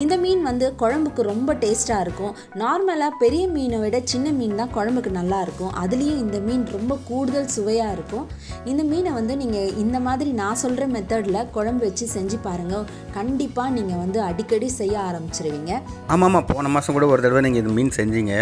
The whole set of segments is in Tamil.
இந்த மீன் வந்து குழம்புக்கு ரொம்ப டேஸ்ட்டாக இருக்கும். நார்மலாக பெரிய மீனை விட சின்ன மீன் தான் குழம்புக்கு நல்லா இருக்கும். அதுலேயும் இந்த மீன் ரொம்ப கூடுதல் சுவையாக இருக்கும். இந்த மீனை வந்து நீங்கள் இந்த மாதிரி நான் சொல்கிற மெத்தடில் குழம்பு வச்சு செஞ்சு பாருங்கள். கண்டிப்பாக நீங்கள் வந்து அடிக்கடி செய்ய ஆரம்பிச்சிருவீங்க. ஆமாம், போன மாதம் கூட ஒரு தடவை நீங்கள் இந்த மீன் செஞ்சீங்க.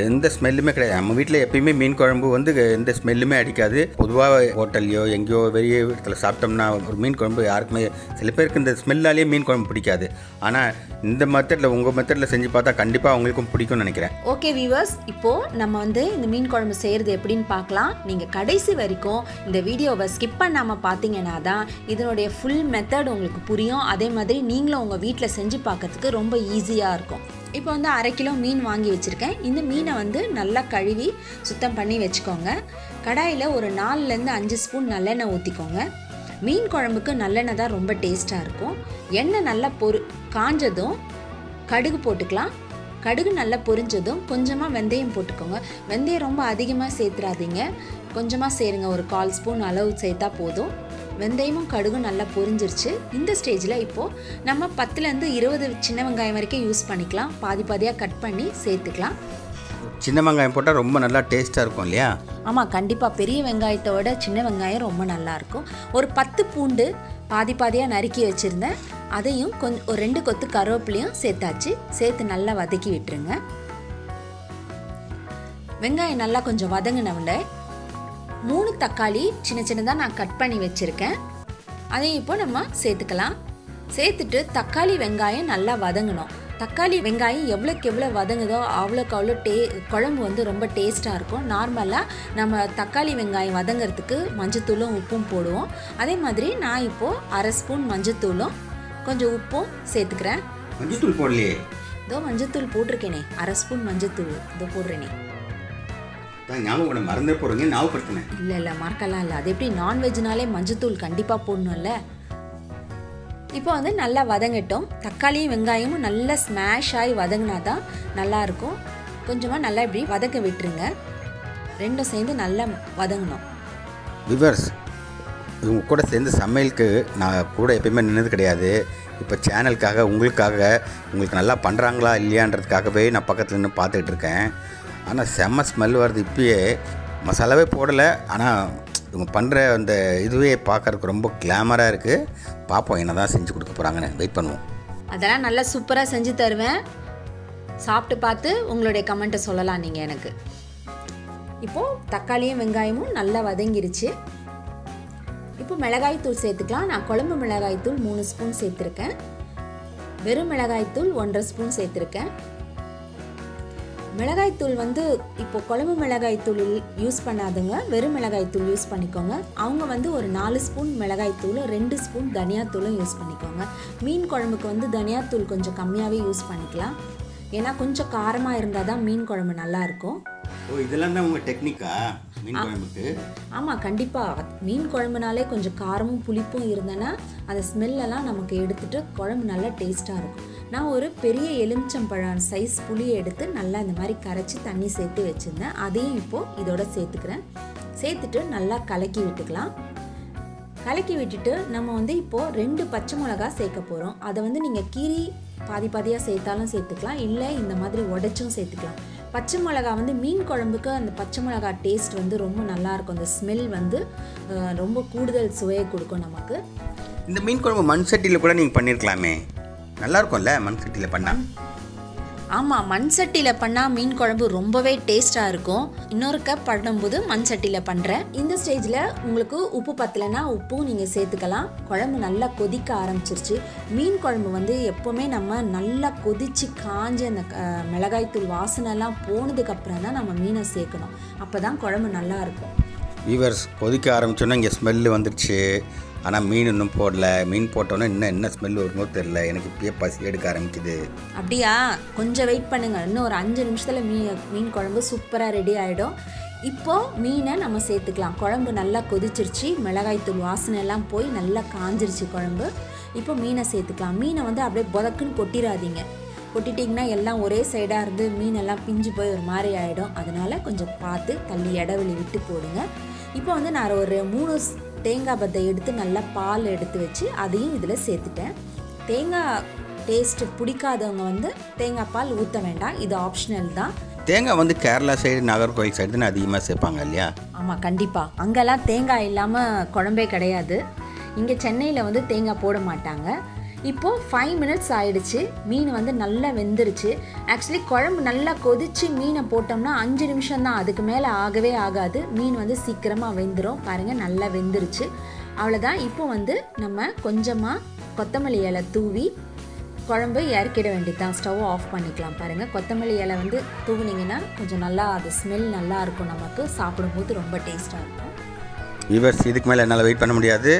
எந்த ஸ்மெல்லுமே கிடையாது. நம்ம வீட்டில் எப்பயுமே மீன் குழம்பு வந்து எந்த ஸ்மெல்லுமே அடிக்காது. பொதுவாக ஹோட்டல்லையோ எங்கேயோ வெளியே இடத்துல சாப்பிட்டோம்னா ஒரு மீன் குழம்பு யாருக்குமே, சில பேருக்கு இந்த ஸ்மெல்லாலேயே மீன் குழம்பு பிடிக்காது. ஆனால் இந்த மெத்தடில், உங்கள் மெத்தடில் செஞ்சு பார்த்தா கண்டிப்பாக அவங்களுக்கும் பிடிக்கும்னு நினைக்கிறேன். ஓகே வியூவர்ஸ், இப்போது நம்ம வந்து இந்த மீன் குழம்பு செய்கிறது எப்படின்னு பார்க்கலாம். நீங்கள் கடைசி வரைக்கும் இந்த வீடியோவை ஸ்கிப் பண்ணாமல் பார்த்தீங்கன்னா தான் இதனுடைய ஃபுல் மெத்தட் உங்களுக்கு புரியும். அதே மாதிரி நீங்களும் உங்கள் வீட்டில் செஞ்சு பார்க்கறதுக்கு ரொம்ப ஈஸியாக இருக்கும். இப்போ வந்து 1/2 கிலோ மீன் வாங்கி வச்சுருக்கேன். இந்த மீனை வந்து நல்லா கழுவி சுத்தம் பண்ணி வச்சுக்கோங்க. கடாயில் ஒரு 4லேருந்து 5 ஸ்பூன் நல்லெண்ணெய் ஊற்றிக்கோங்க. மீன் குழம்புக்கு நல்லெண்ணெய் தான் ரொம்ப டேஸ்ட்டாக இருக்கும். எண்ணெய் நல்லா காஞ்சதும் கடுகு போட்டுக்கலாம். கடுகு நல்லா பொரிஞ்சதும் கொஞ்சமாக வெந்தயம் போட்டுக்கோங்க. வெந்தயம் ரொம்ப அதிகமாக சேர்த்துறாதீங்க, கொஞ்சமாக சேருங்க. ஒரு 1/4 ஸ்பூன் அளவு சேர்த்தா போதும். வெந்தயமும் கடுகும் நல்லா பொரிஞ்சிருச்சு. இந்த ஸ்டேஜில் இப்போது நம்ம 10லேருந்து 20 சின்ன வெங்காயம் வரைக்கும் யூஸ் பண்ணிக்கலாம். பாதியாக கட் பண்ணி சேர்த்துக்கலாம். சின்ன வெங்காயம் போட்டால் ரொம்ப நல்லா டேஸ்ட்டாக இருக்கும் இல்லையா? ஆமாம், கண்டிப்பாக. பெரிய வெங்காயத்தோட சின்ன வெங்காயம் ரொம்ப நல்லாயிருக்கும். ஒரு 10 பூண்டு பாதியாக நறுக்கி வச்சுருந்தேன். அதையும் ஒரு 2 கொத்து கருவேப்பிலையும் சேர்த்தாச்சு. சேர்த்து நல்லா வதக்கி விட்டுருங்க. வெங்காயம் நல்லா கொஞ்சம் வதங்கினவுடனே 3 தக்காளி சின்னதாக நான் கட் பண்ணி வச்சுருக்கேன். அதையும் இப்போ நம்ம சேர்த்துக்கலாம். சேர்த்துட்டு தக்காளி வெங்காயம் நல்லா வதங்கணும். தக்காளி வெங்காயம் எவ்வளோக்கு எவ்வளோ வதங்குதோ அவ்வளோக்கு அவ்வளோ குழம்பு வந்து ரொம்ப டேஸ்ட்டாக இருக்கும். நார்மலாக நம்ம தக்காளி வெங்காயம் வதங்கிறதுக்கு மஞ்சத்தூளும் உப்பும் போடுவோம். அதே மாதிரி நான் இப்போது 1/2 ஸ்பூன் மஞ்சத்தூளும் கொஞ்சம் உப்பும் சேர்த்துக்கிறேன். மஞ்சத்தூள் போடலையே? இதோ மஞ்சத்தூள் போட்டிருக்கேனே, 1/2 ஸ்பூன் மஞ்சத்தூள் இதோ போடுறேனே. ஞாபகம் மறந்தே போகிறீங்க, ஞாபகப்படுத்தினேன். இல்லை மறக்கலாம் இல்லை. அது எப்படி, நான்வெஜ்னாலே மஞ்சத்தூள் கண்டிப்பாக போடணும்ல. இப்போ வந்து நல்லா வதங்கட்டும். தக்காளியும் வெங்காயமும் நல்லா ஸ்மாஷ் ஆகி வதங்கினா தான் நல்லாயிருக்கும். கொஞ்சமாக நல்லா இப்படி வதக்க விட்டுருங்க. ரெண்டும் சேர்ந்து நல்லா வதங்கணும். விவர்ஸ், இவங்க கூட சேர்ந்து சமையலுக்கு நான் கூட எப்பயுமே நின்னது கிடையாது. இப்போ சேனலுக்காக உங்களுக்கு நல்லா பண்ணுறாங்களா இல்லையான்றதுக்காகவே நான் பக்கத்தில் நின்று பார்த்துக்கிட்டு இருக்கேன். ஆனால் செம்ம ஸ்மெல் வருது. இப்பயே மசாலாவே போடலை, ஆனால் இவங்க பண்ணுற அந்த இதுவே பார்க்குறதுக்கு ரொம்ப கிளாமராக இருக்குது. பார்ப்போம் என்ன தான் செஞ்சு கொடுக்க போகிறாங்கன்னு, வெயிட் பண்ணுவோம். அதெல்லாம் நல்லா சூப்பராக செஞ்சு தருவேன். சாப்பிட்டு பார்த்து உங்களுடைய கமெண்ட்டை சொல்லலாம் நீங்கள் எனக்கு. இப்போது தக்காளியும் வெங்காயமும் நல்லா வதங்கிருச்சு. இப்போ மிளகாய்த்தூள் சேர்த்துக்கலாம். நான் குழம்பு மிளகாய்த்தூள் 3 ஸ்பூன் சேர்த்துருக்கேன். வெறும் மிளகாய்த்தூள் 1/2 ஸ்பூன் சேர்த்துருக்கேன். மிளகாய்த்தூள் வந்து இப்போ குழம்பு மிளகாய்த்தூள் யூஸ் பண்ணாதுங்க, வெறும் மிளகாய்த்தூள் யூஸ் பண்ணிக்கோங்க. அவங்க வந்து ஒரு 4 ஸ்பூன் மிளகாய்த்தூள் 2 ஸ்பூன் தனியாத்தூளும் யூஸ் பண்ணிக்கோங்க. மீன் குழம்புக்கு வந்து தனியாத்தூள் கொஞ்சம் கம்மியாகவே யூஸ் பண்ணிக்கலாம். ஏன்னா கொஞ்சம் காரமாக இருந்தால் தான் மீன் குழம்பு நல்லாயிருக்கும். இதெல்லாம் தான் உங்கள் டெக்னிக்கா மீன் குழம்புக்கு? ஆமாம், கண்டிப்பாக. மீன் குழம்புனாலே கொஞ்சம் காரமும் புளிப்பும் இருந்தேன்னா அந்த ஸ்மெல்லெல்லாம் நமக்கு எடுத்துகிட்டு குழம்பு நல்லா டேஸ்ட்டாக இருக்கும். நான் ஒரு பெரிய எலுமிச்சம்பழம் சைஸ் புளியை எடுத்து நல்லா இந்த மாதிரி கரைச்சி தண்ணி சேர்த்து வச்சுருந்தேன். அதையும் இப்போது இதோட சேர்த்துக்கிறேன். சேர்த்துட்டு நல்லா கலக்கி விட்டுக்கலாம். கலக்கி விட்டுட்டு நம்ம வந்து இப்போது 2 பச்சை மிளகா சேர்க்க போகிறோம். அதை வந்து நீங்கள் கீரி பாதியாக சேர்த்தாலும் சேர்த்துக்கலாம், இல்லை இந்த மாதிரி உடைச்சும் சேர்த்துக்கலாம். பச்சை மிளகா வந்து மீன் குழம்புக்கு அந்த பச்சை மிளகா டேஸ்ட் வந்து ரொம்ப நல்லாயிருக்கும். அந்த ஸ்மெல் வந்து ரொம்ப கூடுதல் சுவையை கொடுக்கும் நமக்கு. இந்த மீன் குழம்பு மண் சட்டியில் கூட நீங்கள் பண்ணியிருக்கலாமே, நல்லாயிருக்கும்ல மண் சட்டியில் பண்ணால்? ஆமாம், மண் சட்டியில் பண்ணால் மீன் குழம்பு ரொம்பவே டேஸ்ட்டாக இருக்கும். இன்னொரு கப் பண்ணும்போது மண் சட்டியில் பண்ணுறேன். இந்த ஸ்டேஜில் உங்களுக்கு உப்பு பத்தலைன்னா உப்பும் நீங்கள் சேர்த்துக்கலாம். குழம்பு நல்லா கொதிக்க ஆரம்பிச்சிருச்சு. மீன் குழம்பு வந்து எப்போவுமே நம்ம நல்லா கொதித்து காஞ்ச அந்த மிளகாய்த்தூள் வாசனைலாம் போனதுக்கப்புறம் தான் நம்ம மீனை சேர்க்கணும். அப்போ தான் குழம்பு நல்லாயிருக்கும். வீவர்ஸ், கொதிக்க ஆரம்பிச்சோன்னா இங்கே ஸ்மெல்லு வந்துடுச்சு. ஆனால் மீன் இன்னும் போடல. மீன் போட்டோன்னே இன்னும் என்ன ஸ்மெல் வருமோ தெரில. எனக்கு இப்பயே பசி எடுக்க ஆரம்பிக்குது. அப்படியா? கொஞ்சம் வெயிட் பண்ணுங்கள். இன்னும் ஒரு 5 நிமிஷத்தில் மீன் குழம்பு சூப்பராக ரெடி ஆகிடும். இப்போது மீனை நம்ம சேர்த்துக்கலாம். குழம்பு நல்லா கொதிச்சிருச்சு. மிளகாய்த்தூள் வாசனை எல்லாம் போய் நல்லா காஞ்சிருச்சு குழம்பு. இப்போ மீனை சேர்த்துக்கலாம். மீனை வந்து அப்படியே புதக்குன்னு கொட்டிடாதீங்க. கொட்டிட்டிங்கன்னா எல்லாம் ஒரே சைடாக இருந்து மீனெல்லாம் பிஞ்சு போய் ஒரு மாதிரி ஆகிடும். அதனால் கொஞ்சம் பார்த்து தள்ளி இடைவெளி விட்டு போடுங்க. இப்போ வந்து நான் ஒரு 3 தேங்காய் பத்தை எடுத்து நல்லா பால் எடுத்து வச்சு அதையும் இதில் சேர்த்துட்டேன். டேஸ்ட் பிடிக்காதவங்க வந்து தேங்காய் பால் ஊற்ற வேண்டாம், இது ஆப்ஷனல் தான். தேங்காய் வந்து கேரளா சைடு நாகர்கோவில் சைடு தான் அதிகமாக சேர்ப்பாங்க இல்லையா? ஆமாம், கண்டிப்பாக. அங்கெல்லாம் தேங்காய் இல்லாமல் குழம்பே கிடையாது. இங்கே சென்னையில் வந்து தேங்காய் போட மாட்டாங்க. இப்போது 5 மினிட்ஸ் ஆயிடுச்சு. மீன் வந்து நல்லா வெந்துருச்சு. ஆக்சுவலி குழம்பு நல்லா கொதித்து மீனை போட்டோம்னா 5 நிமிஷம் தான், அதுக்கு மேலே ஆகவே ஆகாது. மீன் வந்து சீக்கிரமாக வெந்துடும். பாருங்கள், நல்லா வெந்துருச்சு. அவ்வளோதான். இப்போ வந்து நம்ம கொஞ்சமாக கொத்தமல்லி இலை தூவி குழம்பு இறக்கிட வேண்டியது தான். ஸ்டவ் ஆஃப் பண்ணிக்கலாம். பாருங்கள், கொத்தமல்லி இலை வந்து தூவினீங்கன்னா கொஞ்சம் நல்லா அது ஸ்மெல் நல்லா இருக்கும், நமக்கு சாப்பிடும்போது ரொம்ப டேஸ்ட்டாக இருக்கும். வியூவர்ஸ், இதுக்கு மேலே என்னால் வெயிட் பண்ண முடியாது.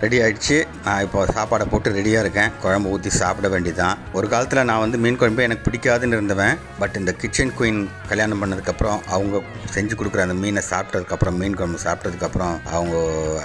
ரெடி ஆகிடுச்சு. நான் இப்போ சாப்பாடை போட்டு ரெடியாக இருக்கேன். குழம்பு ஊற்றி சாப்பிட வேண்டியதான். ஒரு காலத்தில் நான் வந்து மீன் குழம்பு எனக்கு பிடிக்காதுன்னு இருந்தவன். பட் இந்த கிச்சன் குயின் கல்யாணம் பண்ணதுக்கப்புறம் அவங்க செஞ்சு கொடுக்குற அந்த மீனை சாப்பிட்டதுக்கப்புறம், மீன் குழம்பு சாப்பிட்டதுக்கப்புறம் அவங்க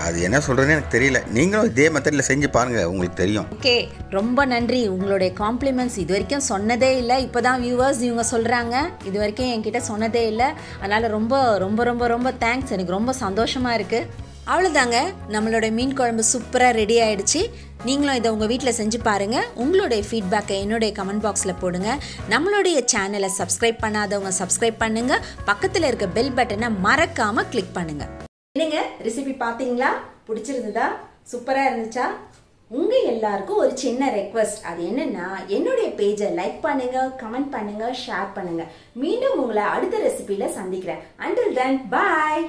அது என்ன சொல்கிறதுன்னு எனக்கு தெரியல. நீங்களும் இதே மெத்தடில் செஞ்சு பாருங்கள், உங்களுக்கு தெரியும். ஓகே, ரொம்ப நன்றி. உங்களுடைய காம்ப்ளிமெண்ட்ஸ் இது வரைக்கும் சொன்னதே இல்லை. இப்போ தான் வியூவர்ஸ் இவங்க சொல்கிறாங்க, இது வரைக்கும் என்கிட்ட சொன்னதே இல்லை. அதனால் ரொம்ப ரொம்ப ரொம்ப ரொம்ப தேங்க்ஸ். எனக்கு ரொம்ப சந்தோஷமாக இருக்குது. அவ்வளோதாங்க, நம்மளோட மீன் குழம்பு சூப்பராக ரெடி ஆகிடுச்சு. நீங்களும் இதை உங்கள் வீட்டில் செஞ்சு பாருங்கள். உங்களுடைய ஃபீட்பேக்கை என்னுடைய கமெண்ட் பாக்ஸில் போடுங்க. நம்மளுடைய சேனலை சப்ஸ்கிரைப் பண்ணாதவங்க சப்ஸ்கிரைப் பண்ணுங்கள். பக்கத்தில் இருக்க பெல் பட்டனை மறக்காமல் கிளிக் பண்ணுங்கள். என்னங்க, ரெசிபி பார்த்தீங்களா? பிடிச்சிருந்ததா? சூப்பராக இருந்துச்சா? உங்கள் எல்லாருக்கும் ஒரு சின்ன ரெக்வஸ்ட். அது என்னென்னா, என்னுடைய பேஜை லைக் பண்ணுங்கள், கமெண்ட் பண்ணுங்கள், ஷேர் பண்ணுங்கள். மீண்டும் உங்களை அடுத்த ரெசிபியில் சந்திக்கிறேன். Until then, bye.